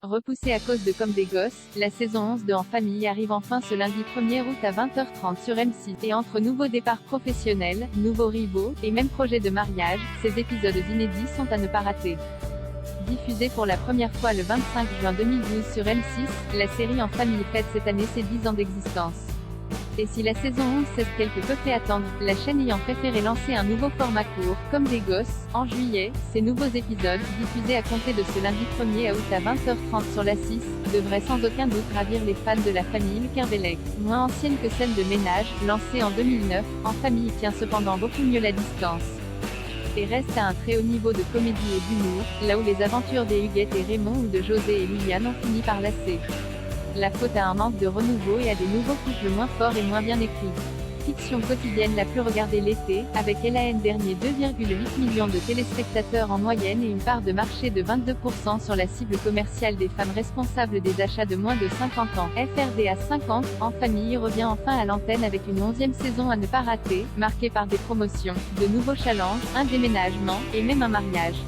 Repoussée à cause de Comme des gosses, la saison 11 de En famille arrive enfin ce lundi 1er août à 20h30 sur M6. Et entre nouveaux départs professionnels, nouveaux rivaux, et même projets de mariage, ces épisodes inédits sont à ne pas rater. Diffusée pour la première fois le 25 juin 2012 sur M6, la série En famille fête cette année ses 10 ans d'existence. Et si la saison 11 cesse quelque peu fait attendre, la chaîne ayant préféré lancer un nouveau format court, Comme des gosses, en juillet, ces nouveaux épisodes, diffusés à compter de ce lundi 1er août à 20h30 sur la 6, devraient sans aucun doute ravir les fans de la famille Le Kervelec. Moins ancienne que celle de Ménage, lancée en 2009, En famille tient cependant beaucoup mieux la distance. Et reste à un très haut niveau de comédie et d'humour, là où les aventures des Huguette et Raymond ou de José et Liliane ont fini par lasser. La faute à un manque de renouveau et à des nouveaux couples moins forts et moins bien écrits. Fiction quotidienne la plus regardée l'été, avec LAN dernier 2,8 millions de téléspectateurs en moyenne et une part de marché de 22% sur la cible commerciale des femmes responsables des achats de moins de 50 ans. FRD à 50, En famille revient enfin à l'antenne avec une 11e saison à ne pas rater, marquée par des promotions, de nouveaux challenges, un déménagement, et même un mariage.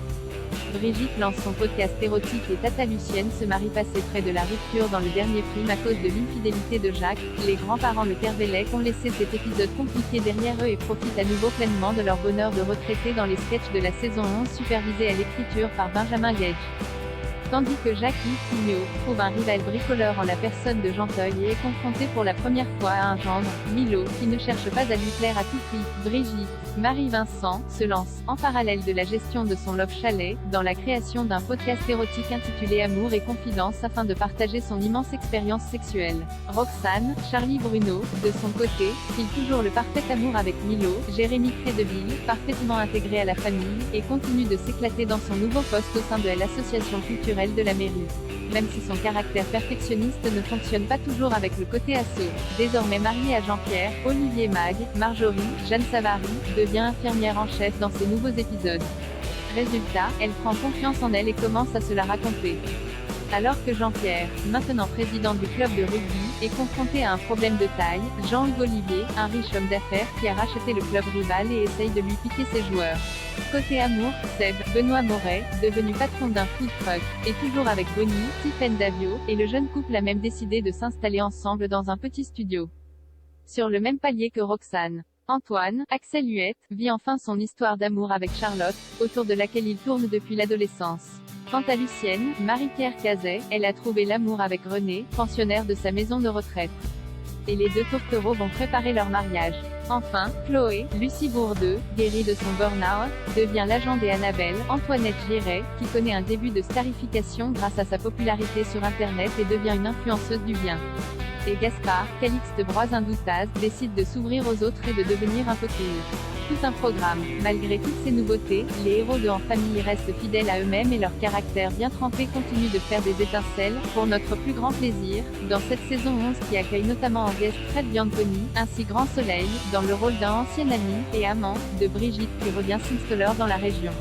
Brigitte lance son podcast érotique et Tata Lucienne se marie passée près de la rupture dans le dernier film à cause de l'infidélité de Jacques. Les grands-parents Le Kervelec ont laissé cet épisode compliqué derrière eux et profitent à nouveau pleinement de leur bonheur de retraiter dans les sketchs de la saison 11 supervisés à l'écriture par Benjamin Gage. Tandis que Jackie, Tignot, trouve un rival bricoleur en la personne de Jean Toy et est confronté pour la première fois à un gendre, Milo, qui ne cherche pas à lui plaire à tout prix. Brigitte, Marie-Vincent, se lance, en parallèle de la gestion de son Love Chalet, dans la création d'un podcast érotique intitulé Amour et Confidence afin de partager son immense expérience sexuelle. Roxane, Charlie Bruno, de son côté, file toujours le parfait amour avec Milo, Jérémy Crédeville, parfaitement intégré à la famille, et continue de s'éclater dans son nouveau poste au sein de l'association culturelle de la mairie. Même si son caractère perfectionniste ne fonctionne pas toujours avec le côté asso. Désormais mariée à Jean-Pierre, Olivier Mag, Marjorie, Jeanne Savary, devient infirmière en chef dans ces nouveaux épisodes. Résultat, elle prend confiance en elle et commence à se la raconter. Alors que Jean-Pierre, maintenant président du club de rugby, est confronté à un problème de taille, Jean-Hugues Olivier, un riche homme d'affaires qui a racheté le club rival et essaye de lui piquer ses joueurs. Côté amour, Seb, Benoît Moret, devenu patron d'un food truck, est toujours avec Bonnie, Tiffaine Davio, et le jeune couple a même décidé de s'installer ensemble dans un petit studio. Sur le même palier que Roxane. Antoine, Axel Huette, vit enfin son histoire d'amour avec Charlotte, autour de laquelle il tourne depuis l'adolescence. Quant à Lucienne, Marie-Pierre Cazet, elle a trouvé l'amour avec René, pensionnaire de sa maison de retraite. Et les deux tourtereaux vont préparer leur mariage. Enfin, Chloé, Lucie Bourdeux, guérie de son burn-out, devient l'agent des Annabelle, Antoinette Giret, qui connaît un début de starification grâce à sa popularité sur Internet et devient une influenceuse du bien. Et Gaspard, Calixte Broisin-Doutaz, décide de s'ouvrir aux autres et de devenir un peu cool. Tout un programme. Malgré toutes ces nouveautés, les héros de En famille restent fidèles à eux-mêmes et leur caractère bien trempé continue de faire des étincelles, pour notre plus grand plaisir, dans cette saison 11 qui accueille notamment en guest Fred Bianconi, ainsi Grand Soleil, dans le rôle d'un ancien ami, et amant, de Brigitte qui revient s'installer dans la région.